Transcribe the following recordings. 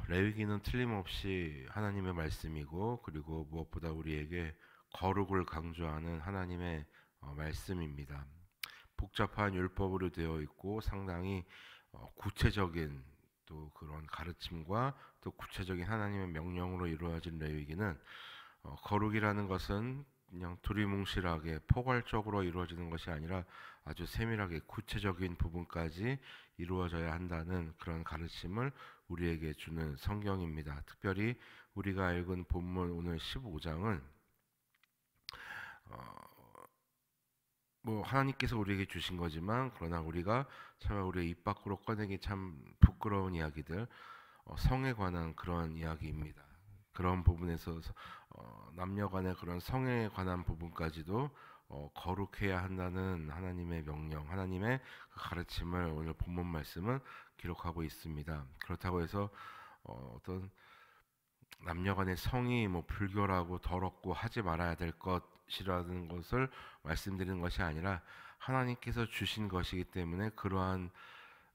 레위기는 틀림없이 하나님의 말씀이고, 그리고 무엇보다 우리에게 거룩을 강조하는 하나님의 말씀입니다. 복잡한 율법으로 되어 있고 상당히 구체적인 또 그런 가르침과 또 구체적인 하나님의 명령으로 이루어진 레위기는, 거룩이라는 것은 그냥 두리뭉실하게 포괄적으로 이루어지는 것이 아니라 아주 세밀하게 구체적인 부분까지 이루어져야 한다는 그런 가르침을 우리에게 주는 성경입니다. 특별히 우리가 읽은 본문 오늘 15장은 뭐 하나님께서 우리에게 주신 거지만, 그러나 우리가 참 우리의 입 밖으로 꺼내기 참 부끄러운 이야기들, 성에 관한 그런 이야기입니다. 그런 부분에서 남녀 간의 그런 성에 관한 부분까지도 거룩해야 한다는 하나님의 명령, 하나님의 그 가르침을 오늘 본문 말씀은 기록하고 있습니다. 그렇다고 해서 어떤 남녀 간의 성이 뭐 불결하고 더럽고 하지 말아야 될 것이라는 것을 말씀드리는 것이 아니라, 하나님께서 주신 것이기 때문에 그러한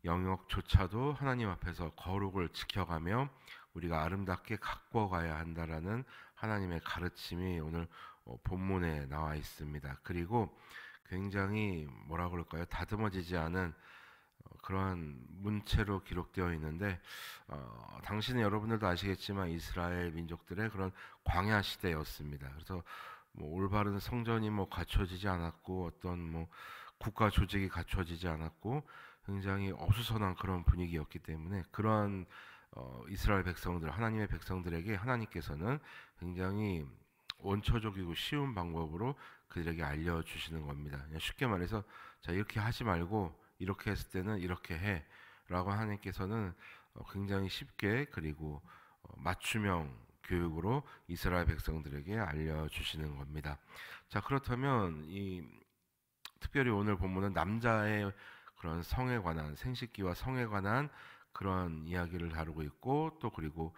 영역조차도 하나님 앞에서 거룩을 지켜가며 우리가 아름답게 갖고 가야 한다라는 하나님의 가르침이 오늘 본문에 나와 있습니다. 그리고 굉장히 뭐라 그럴까요? 다듬어지지 않은 그러한 문체로 기록되어 있는데, 당신은 여러분들도 아시겠지만 이스라엘 민족들의 그런 광야 시대였습니다. 그래서 뭐 올바른 성전이 뭐 갖춰지지 않았고, 어떤 뭐 국가 조직이 갖춰지지 않았고, 굉장히 어수선한 그런 분위기였기 때문에, 그러한 이스라엘 백성들, 하나님의 백성들에게 하나님께서는 굉장히 원초적이고 쉬운 방법으로 그들에게 알려주시는 겁니다. 그냥 쉽게 말해서, 자, 이렇게 하지 말고 이렇게 했을 때는 이렇게 해 라고 하나님께서는 굉장히 쉽게, 그리고 맞춤형 교육으로 이스라엘 백성들에게 알려주시는 겁니다. 자, 그렇다면 특별히 오늘 본문은 남자의 그런 성에 관한, 생식기와 성에 관한 그런 이야기를 다루고 있고, 또 그리고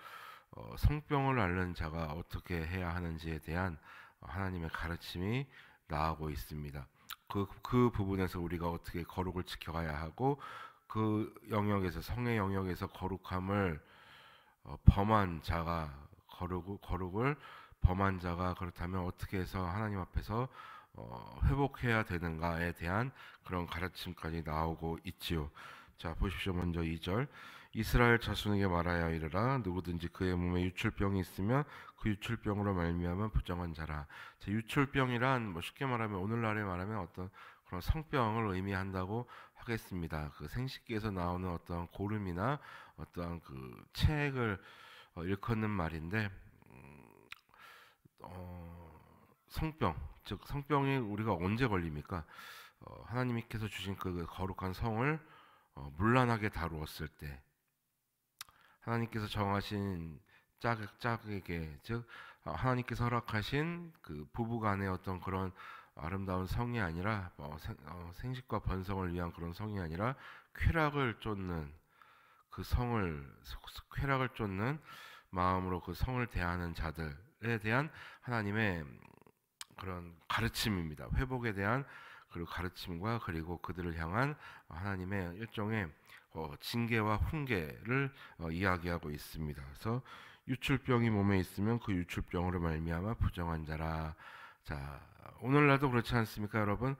성병을 앓는 자가 어떻게 해야 하는지에 대한 하나님의 가르침이 나오고 있습니다. 그 부분에서 우리가 어떻게 거룩을 지켜가야 하고, 그 영역에서, 성의 영역에서 거룩함을 범한 자가, 거룩을 범한 자가 그렇다면 어떻게 해서 하나님 앞에서 회복해야 되는가에 대한 그런 가르침까지 나오고 있지요. 자, 보십시오. 먼저 2절. 이스라엘 자손에게 말하여 이르라. 누구든지 그의 몸에 유출병이 있으면 그 유출병으로 말미암아 부정한 자라. 자, 유출병이란 뭐 쉽게 말하면 오늘날에 말하면 어떤 그런 성병을 의미한다고 하겠습니다. 그 생식기에서 나오는 어떤 고름이나 어떠한 그 체액을 일컫는 말인데, 성병, 즉 성병이 우리가 언제 걸립니까? 하나님께서 주신 그 거룩한 성을 문란하게 다루었을 때, 하나님께서 정하신 짝에게, 즉 하나님께서 허락하신 그 부부간의 어떤 그런 아름다운 성이 아니라, 생식과 번성을 위한 그런 성이 아니라 쾌락을 쫓는 그 성을, 쾌락을 쫓는 마음으로 그 성을 대하는 자들에 대한 하나님의 그런 가르침입니다. 회복에 대한 그리고 가르침과, 그리고 그들을 향한 하나님의 일종의 징계와 훈계를 이야기하고 있습니다. 그래서 유출병이 몸에 있으면 그 유출병으로 말미암아 부정한 자라. 자, 오늘날도 그렇지 않습니까, 여러분?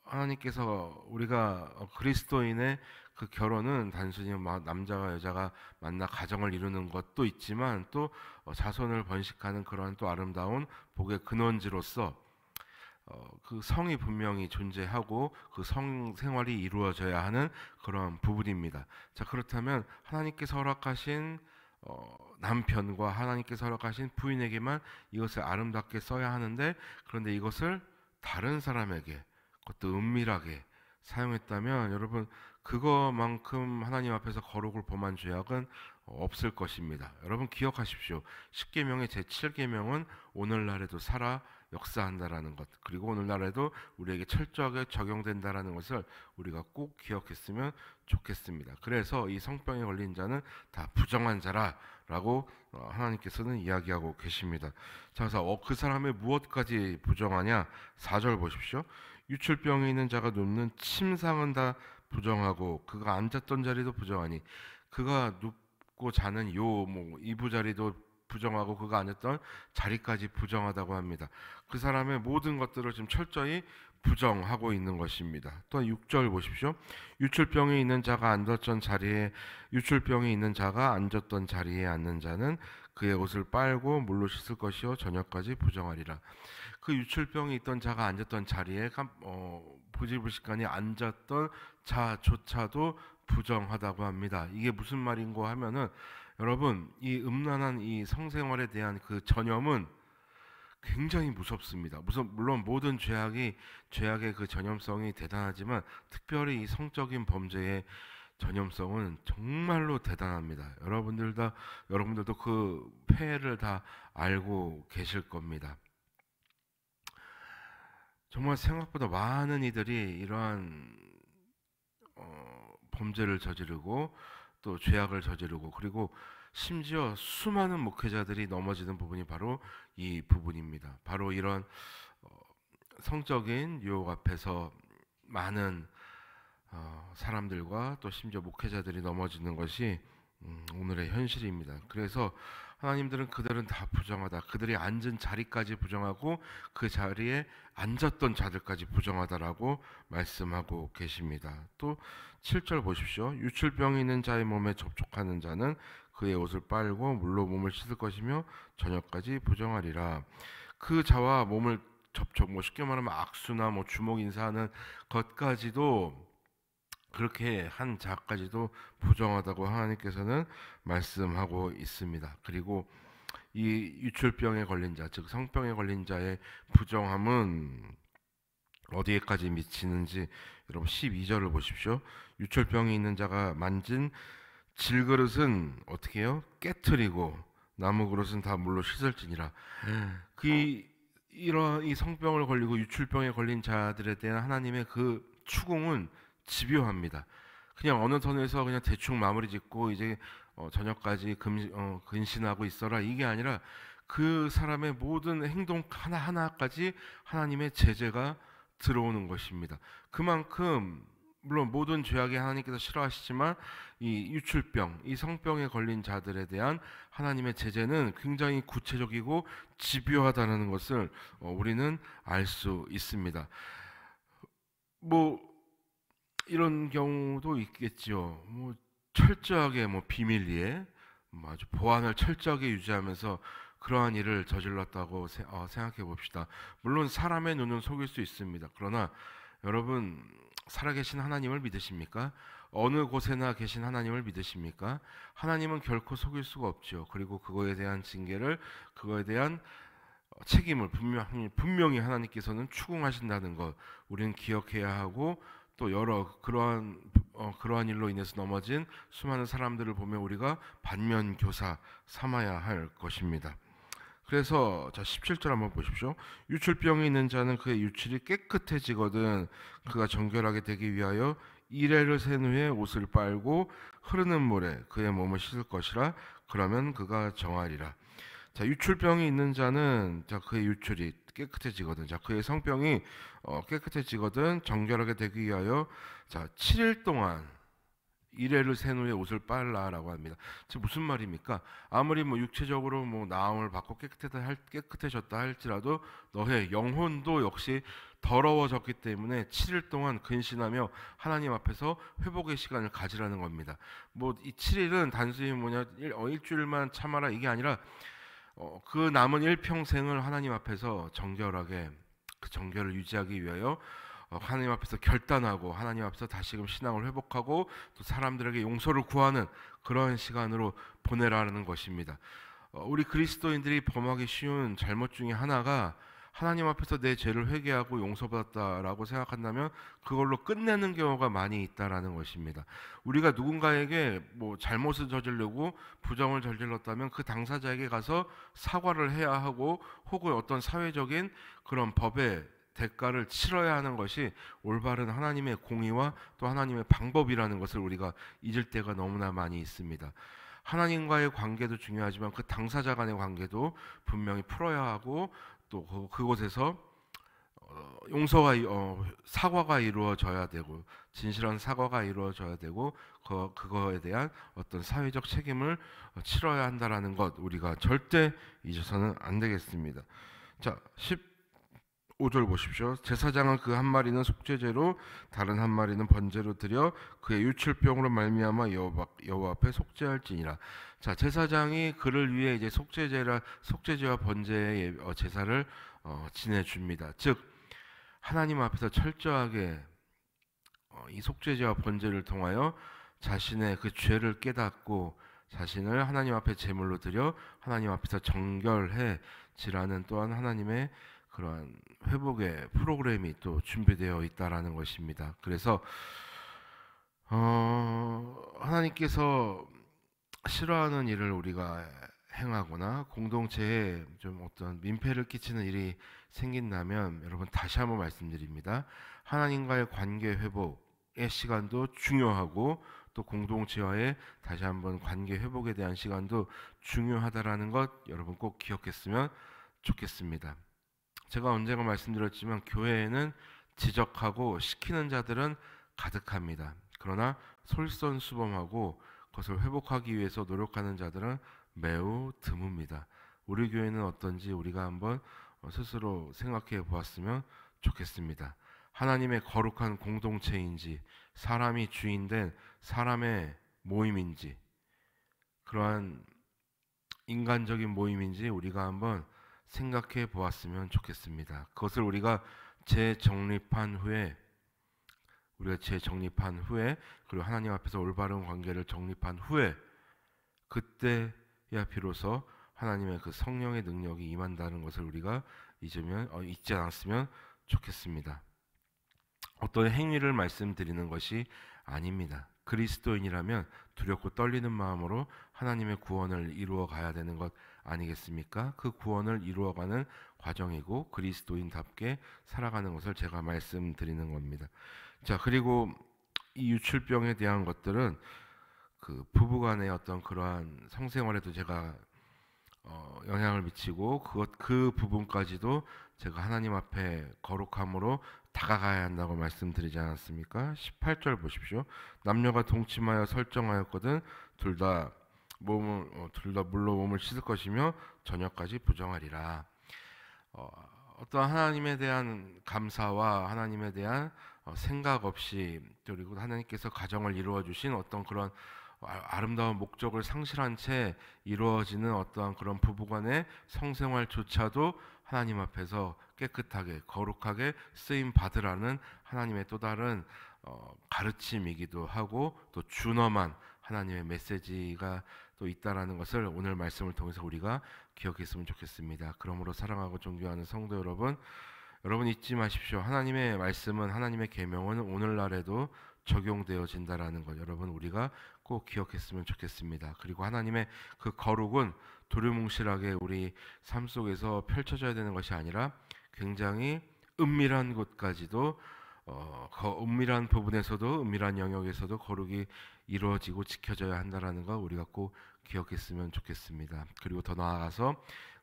하나님께서 우리가 그리스도인의 그 결혼은 단순히 남자와 여자가 만나 가정을 이루는 것도 있지만, 또 자손을 번식하는 그러한 또 아름다운 복의 근원지로서 그 성이 분명히 존재하고 그 성 생활이 이루어져야 하는 그런 부분입니다. 자, 그렇다면 하나님께서 허락하신 남편과 하나님께서 허락하신 부인에게만 이것을 아름답게 써야 하는데, 그런데 이것을 다른 사람에게, 그것도 은밀하게 사용했다면, 여러분, 그거만큼 하나님 앞에서 거룩을 범한 죄악은 없을 것입니다. 여러분 기억하십시오. 10계명의 제7계명은 오늘날에도 살아 역사한다라는 것, 그리고 오늘날에도 우리에게 철저하게 적용된다라는 것을 우리가 꼭 기억했으면 좋겠습니다. 그래서 이 성병에 걸린 자는 다 부정한 자라라고 하나님께서는 이야기하고 계십니다. 자, 그래서 그 사람의 무엇까지 부정하냐? 4절 보십시오. 유출병이 있는 자가 눕는 침상은 다 부정하고 그가 앉았던 자리도 부정하니, 그가 고 자는 요 이부자리도 부정하고 그가 앉았던 자리까지 부정하다고 합니다. 그 사람의 모든 것들을 지금 철저히 부정하고 있는 것입니다. 또 6절 보십시오. 유출병이 있는 자가 앉았던 자리에 앉는 자는 그의 옷을 빨고 물로 씻을 것이요 저녁까지 부정하리라. 그 유출병이 있던 자가 앉았던 자리에 부지불식간에 앉았던 자조차도 부정하다고 합니다. 이게 무슨 말인고 하면은 여러분, 이 음란한 이 성생활에 대한 그 전염은 굉장히 무섭습니다. 물론 모든 죄악의 그 전염성이 대단하지만 특별히 이 성적인 범죄의 전염성은 정말로 대단합니다. 여러분들도 그 폐해를 다 알고 계실 겁니다. 정말 생각보다 많은 이들이 이러한 범죄를 저지르고 또 죄악을 저지르고 그리고 심지어 수많은 목회자들이 넘어지는 부분이 바로 이 부분입니다. 바로 이런 성적인 유혹 앞에서 많은 사람들과 또 심지어 목회자들이 넘어지는 것이 오늘의 현실입니다. 그래서 하나님들은 그들은 다 부정하다. 그들이 앉은 자리까지 부정하고 그 자리에 앉았던 자들까지 부정하다라고 말씀하고 계십니다. 또 7절 보십시오. 유출병이 있는 자의 몸에 접촉하는 자는 그의 옷을 빨고 물로 몸을 씻을 것이며 저녁까지 부정하리라. 그 자와 몸을 접촉, 쉽게 말하면 악수나 주먹 인사하는 것까지도 그렇게 한 자까지도 부정하다고 하나님께서는 말씀하고 있습니다. 그리고 이 유출병에 걸린 자, 즉 성병에 걸린 자의 부정함은 어디에까지 미치는지 여러분 12절을 보십시오. 유출병이 있는 자가 만진 질그릇은 어떻게 해요? 깨트리고 나무 그릇은 다 물로 씻을지니라. 이러한 이 성병을 걸리고 유출병에 걸린 자들에 대한 하나님의 그 추궁은 집요합니다. 그냥 어느 선에서 그냥 대충 마무리 짓고 이제 저녁까지 근신하고 있어라 이게 아니라 그 사람의 모든 행동 하나하나까지 하나님의 제재가 들어오는 것입니다. 그만큼 물론 모든 죄악이 하나님께서 싫어하시지만 이 유출병, 이 성병에 걸린 자들에 대한 하나님의 제재는 굉장히 구체적이고 집요하다는 것을 우리는 알 수 있습니다. 이런 경우도 있겠지요. 철저하게 비밀리에 아주 보안을 철저하게 유지하면서 그러한 일을 저질렀다고 생각해 봅시다. 물론 사람의 눈은 속일 수 있습니다. 그러나 여러분 살아계신 하나님을 믿으십니까? 어느 곳에나 계신 하나님을 믿으십니까? 하나님은 결코 속일 수가 없죠. 그리고 그거에 대한 징계를, 그거에 대한 책임을 분명히 하나님께서는 추궁하신다는 것 우리는 기억해야 하고, 또 여러 그러한 일로 인해서 넘어진 수많은 사람들을 보며 우리가 반면교사 삼아야 할 것입니다. 그래서 17절 한번 보십시오. 유출병이 있는 자는 그의 유출이 깨끗해지거든 그가 정결하게 되기 위하여 이레를 센 후에 옷을 빨고 흐르는 물에 그의 몸을 씻을 것이라. 그러면 그가 정하리라. 유출병이 있는 자는 그의 유출이 깨끗해지거든. 그의 성병이 깨끗해지거든 정결하게 되기 위하여 7일 동안 이레를 센 후에 옷을 빨라라고 합니다. 지금 무슨 말입니까? 아무리 육체적으로 나음을 받고 깨끗해졌다 할지라도 너의 영혼도 역시 더러워졌기 때문에 7일 동안 근신하며 하나님 앞에서 회복의 시간을 가지라는 겁니다. 이 7일은 단순히 일주일만 참아라 이게 아니라 그 남은 일평생을 하나님 앞에서 정결하게 그 정결을 유지하기 위하여 하나님 앞에서 결단하고 하나님 앞에서 다시금 신앙을 회복하고 또 사람들에게 용서를 구하는 그런 시간으로 보내라는 것입니다. 우리 그리스도인들이 범하기 쉬운 잘못 중에 하나가 하나님 앞에서 내 죄를 회개하고 용서받았다라고 생각한다면 그걸로 끝내는 경우가 많이 있다라는 것입니다. 우리가 누군가에게 잘못을 저지르고 부정을 저질렀다면 그 당사자에게 가서 사과를 해야 하고 혹은 어떤 사회적인 그런 법의 대가를 치러야 하는 것이 올바른 하나님의 공의와 또 하나님의 방법이라는 것을 우리가 잊을 때가 너무나 많이 있습니다. 하나님과의 관계도 중요하지만 그 당사자 간의 관계도 분명히 풀어야 하고 또 그곳에서 사과가 이루어져야 되고 진실한 사과가 이루어져야 되고 그거에 대한 어떤 사회적 책임을 치러야 한다라는 것 우리가 절대 잊어서는 안 되겠습니다. 자, 15절 보십시오. 제사장은 그 한 마리는 속죄제로 다른 한 마리는 번제로 드려 그의 유출병으로 말미암아 여호와 앞에 속죄할지니라. 자, 제사장이 그를 위해 이제 속죄제와 번제의 제사를 지내줍니다. 즉 하나님 앞에서 철저하게 이 속죄제와 번제를 통하여 자신의 그 죄를 깨닫고 자신을 하나님 앞에 제물로 드려 하나님 앞에서 정결해 지라는 또한 하나님의 그러한 회복의 프로그램이 또 준비되어 있다라는 것입니다. 그래서 하나님께서 싫어하는 일을 우리가 행하거나 공동체에 좀 어떤 민폐를 끼치는 일이 생긴다면 여러분 다시 한번 말씀드립니다. 하나님과의 관계 회복의 시간도 중요하고 또 공동체와의 다시 한번 관계 회복에 대한 시간도 중요하다라는 것 여러분 꼭 기억했으면 좋겠습니다. 제가 언젠가 말씀드렸지만 교회에는 지적하고 시키는 자들은 가득합니다. 그러나 솔선수범하고 그것을 회복하기 위해서 노력하는 자들은 매우 드뭅니다. 우리 교회는 어떤지 우리가 한번 스스로 생각해 보았으면 좋겠습니다. 하나님의 거룩한 공동체인지 사람이 주인된 사람의 모임인지 그러한 인간적인 모임인지 우리가 한번 생각해 보았으면 좋겠습니다. 그것을 우리가 재정립한 후에 그리고 하나님 앞에서 올바른 관계를 정립한 후에 그때야 비로소 하나님의 그 성령의 능력이 임한다는 것을 우리가 잊지 않았으면 좋겠습니다. 어떤 행위를 말씀드리는 것이 아닙니다. 그리스도인이라면 두렵고 떨리는 마음으로 하나님의 구원을 이루어 가야 되는 것 아니겠습니까? 그 구원을 이루어가는 과정이고 그리스도인답게 살아가는 것을 제가 말씀드리는 겁니다. 자, 그리고 이 유출병에 대한 것들은 그 부부간의 어떤 그러한 성생활에도 제가 영향을 미치고 그 부분까지도 제가 하나님 앞에 거룩함으로 다가가야 한다고 말씀드리지 않았습니까? 18절 보십시오. 남녀가 동침하여 설정하였거든 둘 다 물로 몸을 씻을 것이며 저녁까지 부정하리라. 어떠한 하나님에 대한 감사와 하나님에 대한 생각 없이 그리고 하나님께서 가정을 이루어 주신 어떤 그런 아름다운 목적을 상실한 채 이루어지는 어떠한 그런 부부간의 성생활조차도 하나님 앞에서 깨끗하게 거룩하게 쓰임 받으라는 하나님의 또 다른 가르침이기도 하고 또 준엄한 하나님의 메시지가 또 있다라는 것을 오늘 말씀을 통해서 우리가 기억했으면 좋겠습니다. 그러므로 사랑하고 존경하는 성도 여러분 잊지 마십시오. 하나님의 말씀은 하나님의 계명은 오늘날에도 적용되어진다라는 것 여러분 우리가 꼭 기억했으면 좋겠습니다. 그리고 하나님의 그 거룩은 두루뭉실하게 우리 삶 속에서 펼쳐져야 되는 것이 아니라 굉장히 은밀한 곳까지도 은밀한 부분에서도 은밀한 영역에서도 거룩이 이루어지고 지켜져야 한다라는 거 우리가 꼭 기억했으면 좋겠습니다. 그리고 더 나아가서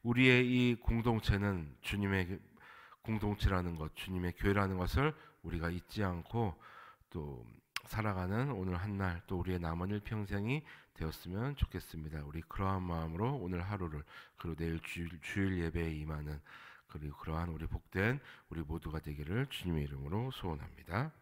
우리의 이 공동체는 주님의 공동체라는 것, 주님의 교회라는 것을 우리가 잊지 않고 또 살아가는 오늘 한날 또 우리의 남은 일평생이 되었으면 좋겠습니다. 우리 그러한 마음으로 오늘 하루를 그리고 내일 주일 예배에 임하는 그리고 그러한 우리 복된 우리 모두가 되기를 주님의 이름으로 소원합니다.